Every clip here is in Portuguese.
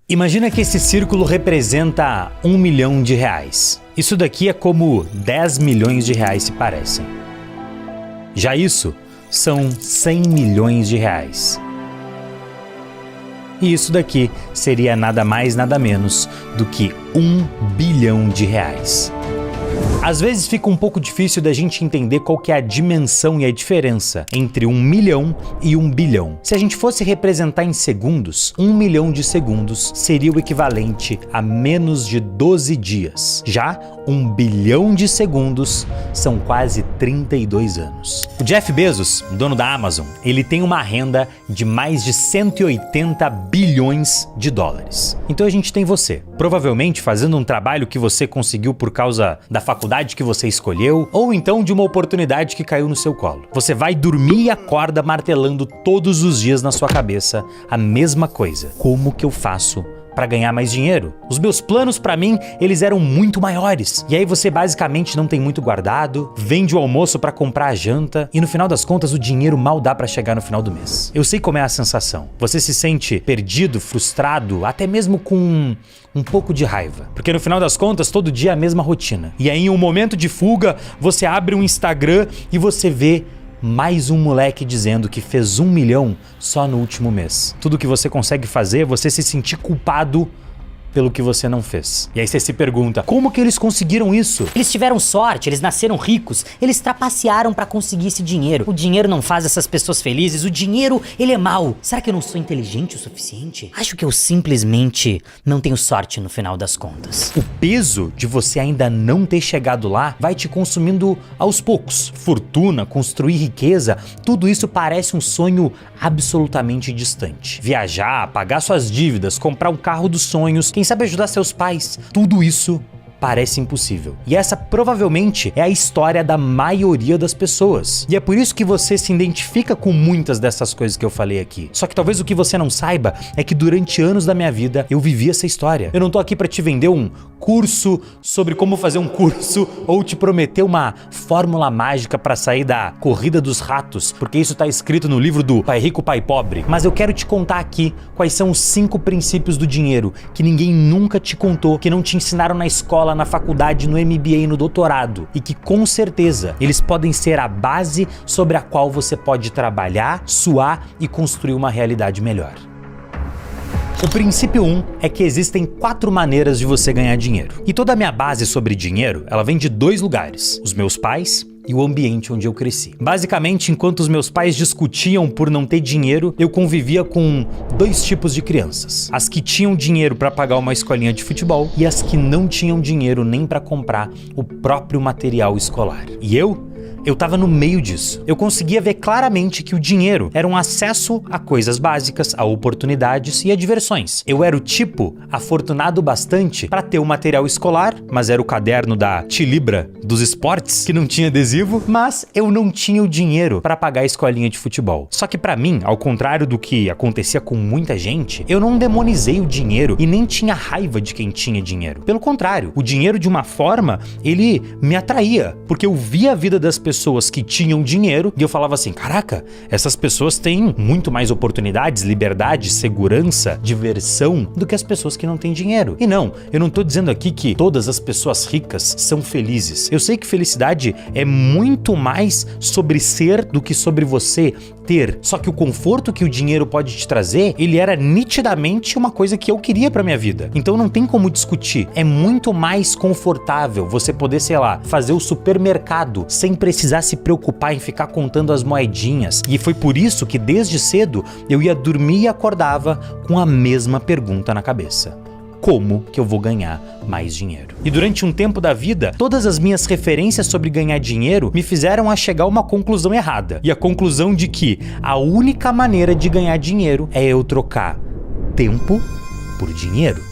Imagina que esse círculo representa R$1 milhão. Isso daqui é como 10 milhões de reais se parecem. Já isso são 100 milhões de reais. E isso daqui seria nada mais nada menos do que R$1 bilhão. Às vezes fica um pouco difícil da gente entender qual que é a dimensão e a diferença entre 1 milhão e 1 bilhão. Se a gente fosse representar em segundos, 1 milhão de segundos seria o equivalente a menos de 12 dias. Já 1 bilhão de segundos são quase 32 anos. O Jeff Bezos, dono da Amazon, ele tem uma renda de mais de 180 bilhões de dólares. Então a gente tem você, provavelmente fazendo um trabalho que você conseguiu por causa da faculdade que você escolheu, ou então de uma oportunidade que caiu no seu colo. Você vai dormir e acorda martelando todos os dias na sua cabeça a mesma coisa. Como que eu faço para ganhar mais dinheiro? Os meus planos para mim, eles eram muito maiores. E aí você basicamente não tem muito guardado, vende o almoço para comprar a janta e no final das contas o dinheiro mal dá para chegar no final do mês. Eu sei como é a sensação. Você se sente perdido, frustrado, até mesmo com um pouco de raiva. Porque no final das contas, todo dia é a mesma rotina. E aí em um momento de fuga, você abre um Instagram e você vê mais um moleque dizendo que fez 1 milhão só no último mês. Tudo que você consegue fazer é você se sentir culpado pelo que você não fez. E aí você se pergunta, como que eles conseguiram isso? Eles tiveram sorte, eles nasceram ricos, eles trapacearam pra conseguir esse dinheiro. O dinheiro não faz essas pessoas felizes, o dinheiro, ele é mau. Será que eu não sou inteligente o suficiente? Acho que eu simplesmente não tenho sorte no final das contas. O peso de você ainda não ter chegado lá vai te consumindo aos poucos. Fortuna, construir riqueza, tudo isso parece um sonho absolutamente distante. Viajar, pagar suas dívidas, comprar um carro dos sonhos, quem sabe ajudar seus pais, tudo isso parece impossível. E essa provavelmente é a história da maioria das pessoas. E é por isso que você se identifica com muitas dessas coisas que eu falei aqui. Só que talvez o que você não saiba é que durante anos da minha vida eu vivi essa história. Eu não tô aqui pra te vender um curso sobre como fazer um curso ou te prometer uma fórmula mágica pra sair da corrida dos ratos, porque isso tá escrito no livro do Pai Rico, Pai Pobre. Mas eu quero te contar aqui quais são os 5 princípios do dinheiro que ninguém nunca te contou, que não te ensinaram na escola, na faculdade, no MBA e no doutorado, e que com certeza eles podem ser a base sobre a qual você pode trabalhar, suar e construir uma realidade melhor. O princípio 1 é que existem 4 maneiras de você ganhar dinheiro. E toda a minha base sobre dinheiro, ela vem de 2 lugares: os meus pais e o ambiente onde eu cresci. Basicamente, enquanto os meus pais discutiam por não ter dinheiro, eu convivia com 2 tipos de crianças: as que tinham dinheiro para pagar uma escolinha de futebol e as que não tinham dinheiro nem para comprar o próprio material escolar. E eu tava no meio disso. Eu conseguia ver claramente que o dinheiro era um acesso a coisas básicas, a oportunidades e a diversões. Eu era o tipo afortunado bastante para ter o material escolar, mas era o caderno da Tilibra dos esportes, que não tinha adesivo, mas eu não tinha o dinheiro para pagar a escolinha de futebol. Só que para mim, ao contrário do que acontecia com muita gente, eu não demonizei o dinheiro e nem tinha raiva de quem tinha dinheiro. Pelo contrário, o dinheiro de uma forma, ele me atraía, porque eu via a vida das pessoas que tinham dinheiro e eu falava assim, caraca, essas pessoas têm muito mais oportunidades, liberdade, segurança, diversão do que as pessoas que não têm dinheiro. E não, eu não tô dizendo aqui que todas as pessoas ricas são felizes. Eu sei que felicidade é muito mais sobre ser do que sobre você ter. Só que o conforto que o dinheiro pode te trazer, ele era nitidamente uma coisa que eu queria pra minha vida. Então não tem como discutir. É muito mais confortável você poder, sei lá, fazer o supermercado sem precisar se preocupar em ficar contando as moedinhas. E foi por isso que desde cedo eu ia dormir e acordava com a mesma pergunta na cabeça: como que eu vou ganhar mais dinheiro? E durante um tempo da vida, todas as minhas referências sobre ganhar dinheiro me fizeram a chegar a uma conclusão errada. E a conclusão de que a única maneira de ganhar dinheiro é eu trocar tempo por dinheiro.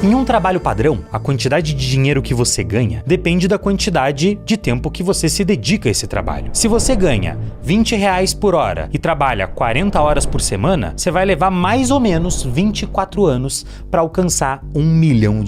Em um trabalho padrão, a quantidade de dinheiro que você ganha depende da quantidade de tempo que você se dedica a esse trabalho. Se você ganha R$20 por hora e trabalha 40 horas por semana, você vai levar mais ou menos 24 anos para alcançar R$1 milhão.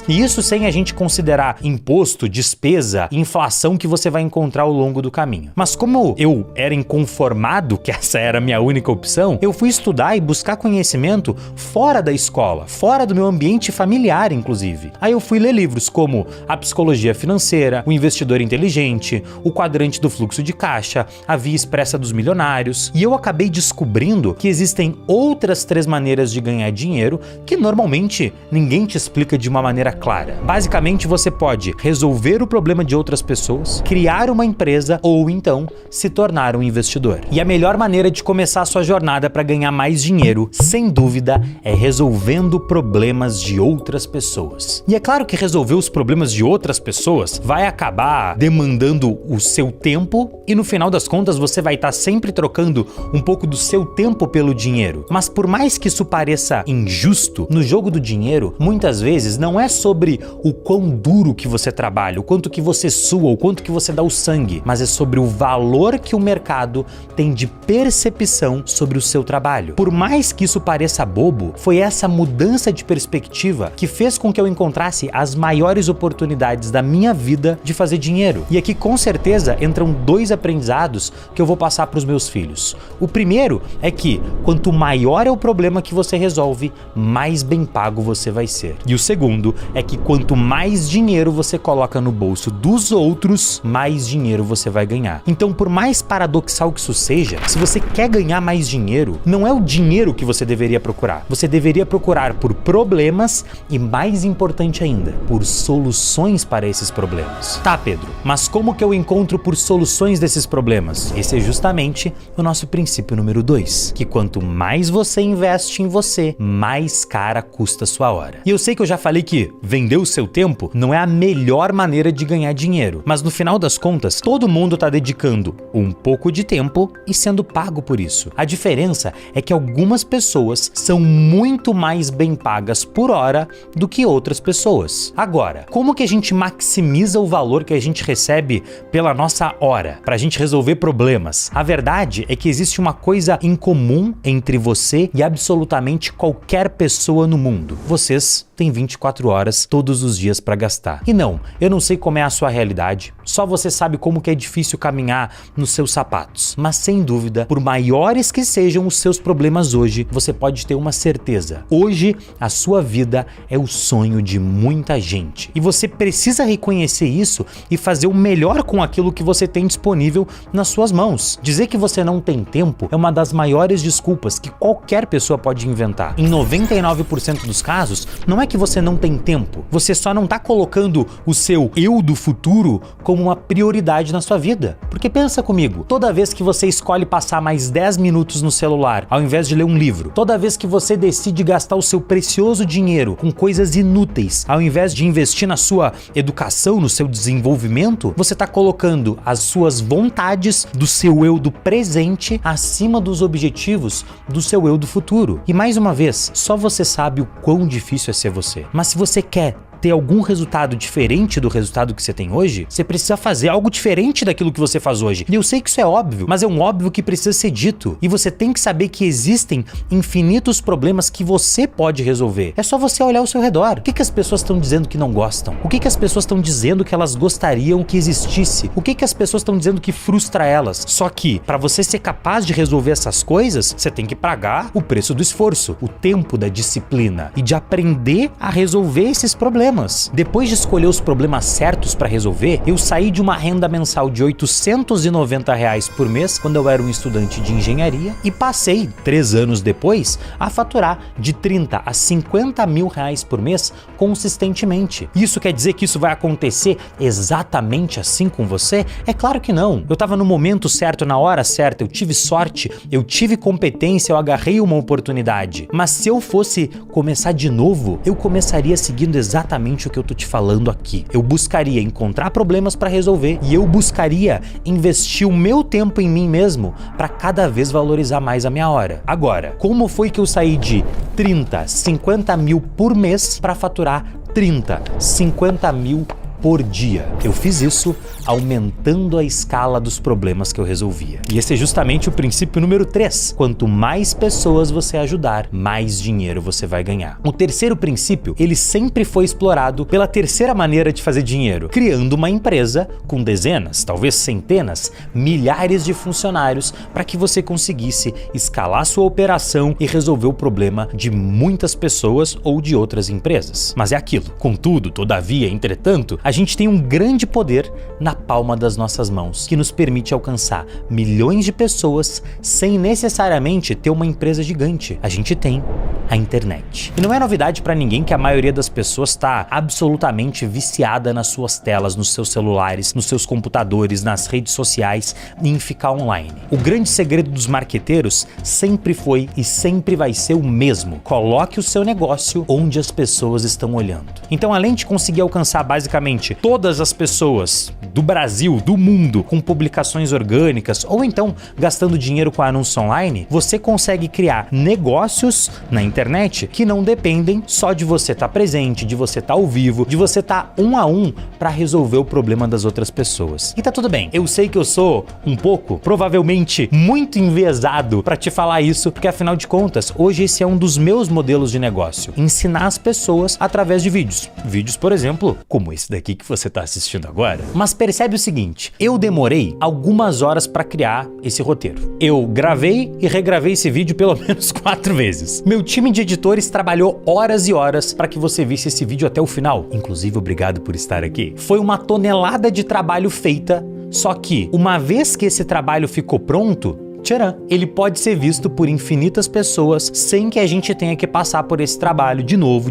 E isso sem a gente considerar imposto, despesa e inflação que você vai encontrar ao longo do caminho. Mas como eu era inconformado, que essa era a minha única opção, eu fui estudar e buscar conhecimento fora da escola, fora do meu ambiente familiar, inclusive. Aí eu fui ler livros como A Psicologia Financeira, O Investidor Inteligente, O Quadrante do Fluxo de Caixa, A Via Expressa dos Milionários, e eu acabei descobrindo que existem outras 3 maneiras de ganhar dinheiro que normalmente ninguém te explica de uma maneira clara. Basicamente, você pode resolver o problema de outras pessoas, criar uma empresa ou então se tornar um investidor. E a melhor maneira de começar a sua jornada para ganhar mais dinheiro, sem dúvida, é resolvendo problemas de outras pessoas. E é claro que resolver os problemas de outras pessoas vai acabar demandando o seu tempo e no final das contas você vai estar sempre trocando um pouco do seu tempo pelo dinheiro. Mas por mais que isso pareça injusto, no jogo do dinheiro, muitas vezes não é sobre o quão duro que você trabalha, o quanto que você sua, o quanto que você dá o sangue, mas é sobre o valor que o mercado tem de percepção sobre o seu trabalho. Por mais que isso pareça bobo, foi essa mudança de perspectiva que fez com que eu encontrasse as maiores oportunidades da minha vida de fazer dinheiro. E aqui com certeza entram 2 aprendizados que eu vou passar para os meus filhos. O primeiro é que quanto maior é o problema que você resolve, mais bem pago você vai ser. E o segundo é que quanto mais dinheiro você coloca no bolso dos outros, mais dinheiro você vai ganhar. Então, por mais paradoxal que isso seja, se você quer ganhar mais dinheiro, não é o dinheiro que você deveria procurar. Você deveria procurar por problemas e, mais importante ainda, por soluções para esses problemas. Tá, Pedro, mas como que eu encontro por soluções desses problemas? Esse é justamente o nosso princípio número 2, que quanto mais você investe em você, mais cara custa a sua hora. E eu sei que eu já falei que vender o seu tempo não é a melhor maneira de ganhar dinheiro, mas no final das contas, todo mundo está dedicando um pouco de tempo e sendo pago por isso. A diferença é que algumas pessoas são muito mais bem pagas por hora do que outras pessoas. Agora, como que a gente maximiza o valor que a gente recebe pela nossa hora, para a gente resolver problemas? A verdade é que existe uma coisa em comum entre você e absolutamente qualquer pessoa no mundo. Vocês têm 24 horas todos os dias para gastar. E não, eu não sei como é a sua realidade, só você sabe como que é difícil caminhar nos seus sapatos. Mas sem dúvida, por maiores que sejam os seus problemas hoje, você pode ter uma certeza. Hoje, a sua vida é o sonho de muita gente. E você precisa reconhecer isso e fazer o melhor com aquilo que você tem disponível nas suas mãos. Dizer que você não tem tempo é uma das maiores desculpas que qualquer pessoa pode inventar. Em 99% dos casos, não é que você não tem tempo, você só não tá colocando o seu eu do futuro como uma prioridade na sua vida. Porque pensa comigo, toda vez que você escolhe passar mais 10 minutos no celular, ao invés de ler um livro, toda vez que você decide gastar o seu precioso dinheiro com coisas inúteis, ao invés de investir na sua educação, no seu desenvolvimento, você tá colocando as suas vontades do seu eu do presente acima dos objetivos do seu eu do futuro. E mais uma vez, só você sabe o quão difícil é ser você. Mas se você quer ter algum resultado diferente do resultado que você tem hoje, você precisa fazer algo diferente daquilo que você faz hoje. E eu sei que isso é óbvio, mas é um óbvio que precisa ser dito. E você tem que saber que existem infinitos problemas que você pode resolver. É só você olhar ao seu redor. O que as pessoas estão dizendo que não gostam? O que as pessoas estão dizendo que elas gostariam que existisse? O que as pessoas estão dizendo que frustra elas? Só que, para você ser capaz de resolver essas coisas, você tem que pagar o preço do esforço, o tempo da disciplina e de aprender a resolver esses problemas. Depois de escolher os problemas certos para resolver, eu saí de uma renda mensal de R$890 por mês quando eu era um estudante de engenharia e passei, 3 anos depois, a faturar de 30 a 50 mil reais por mês consistentemente. Isso quer dizer que isso vai acontecer exatamente assim com você? É claro que não. Eu estava no momento certo, na hora certa, eu tive sorte, eu tive competência, eu agarrei uma oportunidade. Mas se eu fosse começar de novo, eu começaria seguindo exatamente exatamente o que eu tô te falando aqui. Eu buscaria encontrar problemas para resolver e eu buscaria investir o meu tempo em mim mesmo para cada vez valorizar mais a minha hora. Agora, como foi que eu saí de 30, 50 mil por mês para faturar 30, 50 mil por dia? Eu fiz isso aumentando a escala dos problemas que eu resolvia. E esse é justamente o princípio número 3. Quanto mais pessoas você ajudar, mais dinheiro você vai ganhar. O terceiro princípio, ele sempre foi explorado pela terceira maneira de fazer dinheiro, criando uma empresa com dezenas, talvez centenas, milhares de funcionários para que você conseguisse escalar sua operação e resolver o problema de muitas pessoas ou de outras empresas. Mas é aquilo. Contudo, todavia, entretanto, a gente tem um grande poder na palma das nossas mãos, que nos permite alcançar milhões de pessoas sem necessariamente ter uma empresa gigante. A gente tem a internet. E não é novidade para ninguém que a maioria das pessoas está absolutamente viciada nas suas telas, nos seus celulares, nos seus computadores, nas redes sociais e em ficar online. O grande segredo dos marqueteiros sempre foi e sempre vai ser o mesmo. Coloque o seu negócio onde as pessoas estão olhando. Então, além de conseguir alcançar basicamente todas as pessoas do Brasil, do mundo, com publicações orgânicas ou então gastando dinheiro com anúncio online, você consegue criar negócios na internet que não dependem só de você estar presente, de você estar ao vivo, de você estar um a um para resolver o problema das outras pessoas. E tá tudo bem. Eu sei que eu sou um pouco, provavelmente muito enviesado para te falar isso, porque afinal de contas, hoje esse é um dos meus modelos de negócio. Ensinar as pessoas através de vídeos. Vídeos, por exemplo, como esse daqui que você tá assistindo agora. Mas percebe o seguinte, eu demorei algumas horas para criar esse roteiro. Eu gravei e regravei esse vídeo pelo menos 4 vezes. Meu time de editores trabalhou horas e horas para que você visse esse vídeo até o final. Inclusive, obrigado por estar aqui. Foi uma tonelada de trabalho feita, só que uma vez que esse trabalho ficou pronto, tcharam, ele pode ser visto por infinitas pessoas sem que a gente tenha que passar por esse trabalho de novo.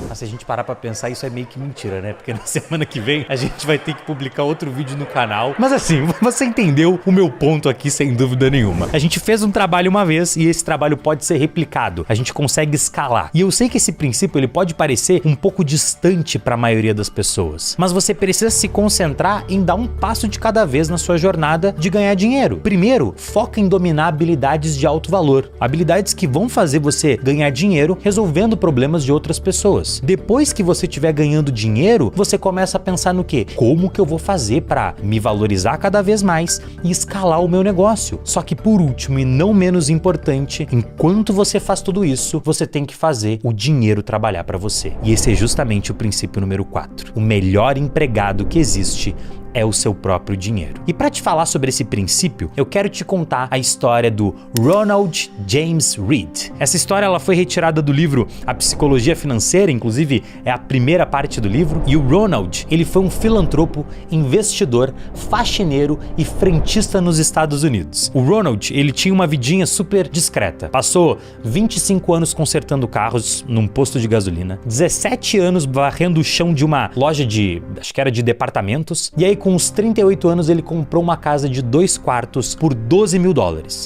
Mas se a gente parar pra pensar, isso é meio que mentira, né? Porque na semana que vem a gente vai ter que publicar outro vídeo no canal. Mas assim, você entendeu o meu ponto aqui sem dúvida nenhuma. A gente fez um trabalho uma vez e esse trabalho pode ser replicado. A gente consegue escalar. E eu sei que esse princípio ele pode parecer um pouco distante para a maioria das pessoas. Mas você precisa se concentrar em dar um passo de cada vez na sua jornada de ganhar dinheiro. Primeiro, foca em dominar habilidades de alto valor, habilidades que vão fazer você ganhar dinheiro resolvendo problemas de outras pessoas. Depois que você estiver ganhando dinheiro, você começa a pensar no quê? Como que eu vou fazer para me valorizar cada vez mais e escalar o meu negócio? Só que por último e não menos importante, enquanto você faz tudo isso, você tem que fazer o dinheiro trabalhar para você. E esse é justamente o princípio número 4. O melhor empregado que existe é o seu próprio dinheiro. E para te falar sobre esse princípio, eu quero te contar a história do Ronald James Reed. Essa história ela foi retirada do livro A Psicologia Financeira, inclusive é a primeira parte do livro. E o Ronald, ele foi um filantropo, investidor, faxineiro e frentista nos Estados Unidos. O Ronald, ele tinha uma vidinha super discreta. Passou 25 anos consertando carros num posto de gasolina, 17 anos varrendo o chão de uma loja de, acho que era de departamentos, e aí com uns 38 anos ele comprou uma casa de 2 quartos por $12 mil.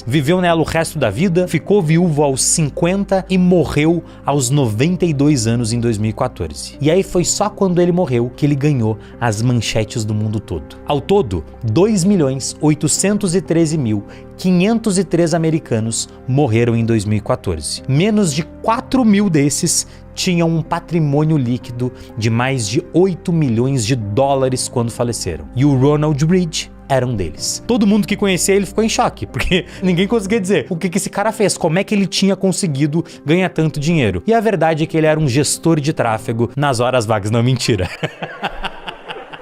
Viveu nela o resto da vida, ficou viúvo aos 50 e morreu aos 92 anos em 2014. E aí foi só quando ele morreu que ele ganhou as manchetes do mundo todo. Ao todo, 2.813.503 americanos morreram em 2014. Menos de 4 mil desses tinham um patrimônio líquido de mais de $8 milhões quando faleceram. E o Ronald Reed era um deles. Todo mundo que conhecia ele ficou em choque, porque ninguém conseguia dizer o que esse cara fez, como é que ele tinha conseguido ganhar tanto dinheiro. E a verdade é que ele era um gestor de tráfego nas horas vagas. Não, mentira.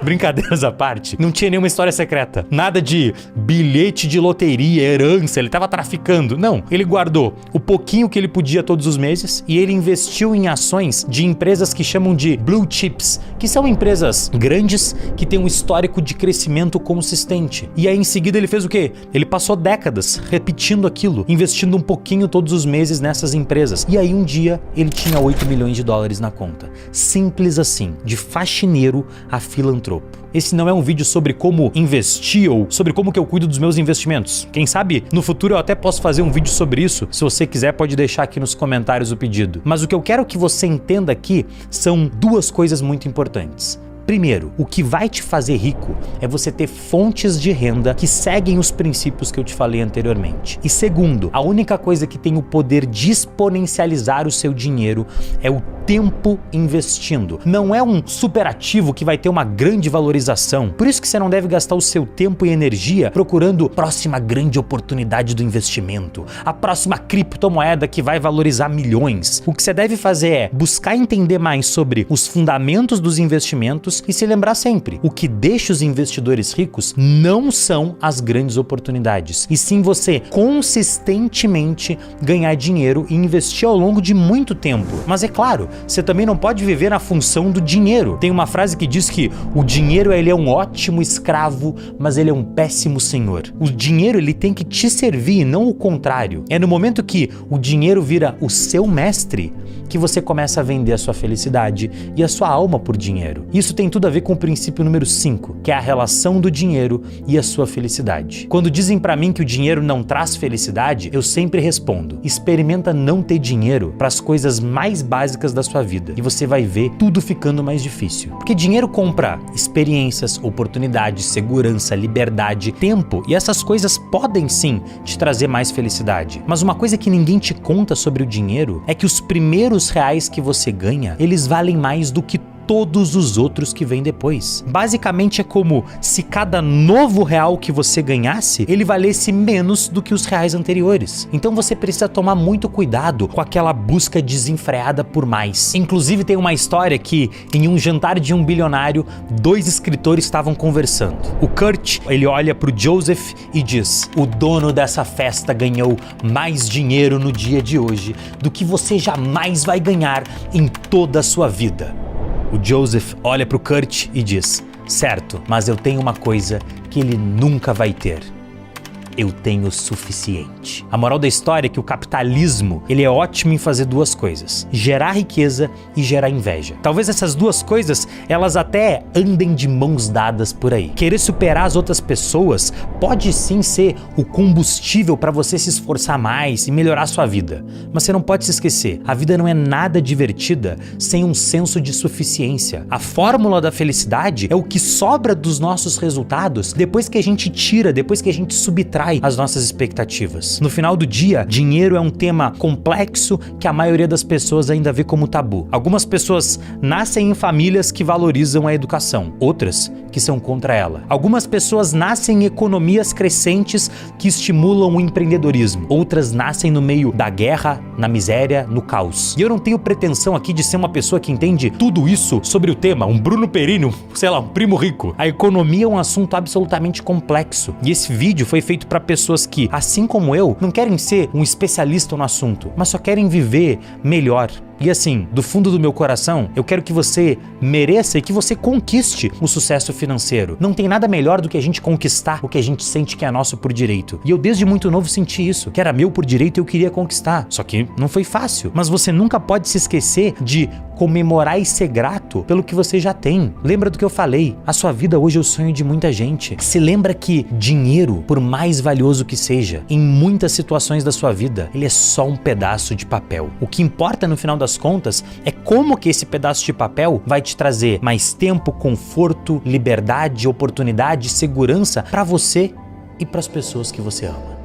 Brincadeiras à parte, não tinha nenhuma história secreta. Nada de bilhete de loteria, herança, ele tava traficando. Não, ele guardou o pouquinho que ele podia todos os meses e ele investiu em ações de empresas que chamam de blue chips, que são empresas grandes que têm um histórico de crescimento consistente. E aí em seguida ele fez o quê? Ele passou décadas repetindo aquilo, investindo um pouquinho todos os meses nessas empresas. E aí um dia ele tinha $8 milhões na conta. Simples assim, de faxineiro a filantropo. filantropo. Esse não é um vídeo sobre como investir ou sobre como que eu cuido dos meus investimentos. Quem sabe no futuro eu até posso fazer um vídeo sobre isso. Se você quiser, pode deixar aqui nos comentários o pedido. Mas o que eu quero que você entenda aqui são duas coisas muito importantes. Primeiro, o que vai te fazer rico é você ter fontes de renda que seguem os princípios que eu te falei anteriormente. E segundo, a única coisa que tem o poder de exponencializar o seu dinheiro é o tempo investindo. Não é um superativo que vai ter uma grande valorização. Por isso que você não deve gastar o seu tempo e energia procurando a próxima grande oportunidade do investimento, a próxima criptomoeda que vai valorizar milhões. O que você deve fazer é buscar entender mais sobre os fundamentos dos investimentos e se lembrar sempre, o que deixa os investidores ricos não são as grandes oportunidades, e sim você consistentemente ganhar dinheiro e investir ao longo de muito tempo. Mas é claro, você também não pode viver na função do dinheiro. Tem uma frase que diz que o dinheiro ele é um ótimo escravo, mas ele é um péssimo senhor. O dinheiro ele tem que te servir e não o contrário. É no momento que o dinheiro vira o seu mestre que você começa a vender a sua felicidade e a sua alma por dinheiro. Isso tem tudo a ver com o princípio número 5, que é a relação do dinheiro e a sua felicidade. Quando dizem pra mim que o dinheiro não traz felicidade, eu sempre respondo: experimenta não ter dinheiro para as coisas mais básicas da sua vida e você vai ver tudo ficando mais difícil. Porque dinheiro compra experiências, oportunidades, segurança, liberdade, tempo, e essas coisas podem sim te trazer mais felicidade. Mas uma coisa que ninguém te conta sobre o dinheiro é que os primeiros reais que você ganha, eles valem mais do que todos os outros que vêm depois. Basicamente é como se cada novo real que você ganhasse, ele valesse menos do que os reais anteriores. Então você precisa tomar muito cuidado com aquela busca desenfreada por mais. Inclusive tem uma história que em um jantar de um bilionário, 2 escritores estavam conversando. O Kurt, ele olha pro Joseph e diz: o dono dessa festa ganhou mais dinheiro no dia de hoje do que você jamais vai ganhar em toda a sua vida. O Joseph olha pro Kurt e diz: certo, mas eu tenho uma coisa que ele nunca vai ter. Eu tenho o suficiente. A moral da história é que o capitalismo, ele é ótimo em fazer duas coisas: gerar riqueza e gerar inveja. Talvez essas duas coisas, elas até andem de mãos dadas por aí. Querer superar as outras pessoas pode sim ser o combustível para você se esforçar mais e melhorar a sua vida. Mas você não pode se esquecer, a vida não é nada divertida sem um senso de suficiência. A fórmula da felicidade é o que sobra dos nossos resultados depois que a gente tira, depois que a gente subtrai as nossas expectativas. No final do dia, dinheiro é um tema complexo que a maioria das pessoas ainda vê como tabu. Algumas pessoas nascem em famílias que valorizam a educação, outras que são contra ela. Algumas pessoas nascem em economias crescentes que estimulam o empreendedorismo, outras nascem no meio da guerra, na miséria, no caos. E eu não tenho pretensão aqui de ser uma pessoa que entende tudo isso sobre o tema, um Bruno Perini, sei lá, um primo rico. A economia é um assunto absolutamente complexo, e esse vídeo foi feito para pessoas que, assim como eu, não querem ser um especialista no assunto, mas só querem viver melhor. E assim, do fundo do meu coração, eu quero que você mereça e que você conquiste o sucesso financeiro. Não tem nada melhor do que a gente conquistar o que a gente sente que é nosso por direito. E eu desde muito novo senti isso, que era meu por direito e eu queria conquistar. Só que não foi fácil. Mas você nunca pode se esquecer de comemorar e ser grato pelo que você já tem. Lembra do que eu falei? A sua vida hoje é o sonho de muita gente. Se lembra que dinheiro, por mais valioso que seja, em muitas situações da sua vida, ele é só um pedaço de papel. O que importa no final das contas é como que esse pedaço de papel vai te trazer mais tempo, conforto, liberdade, oportunidade, segurança para você e para as pessoas que você ama.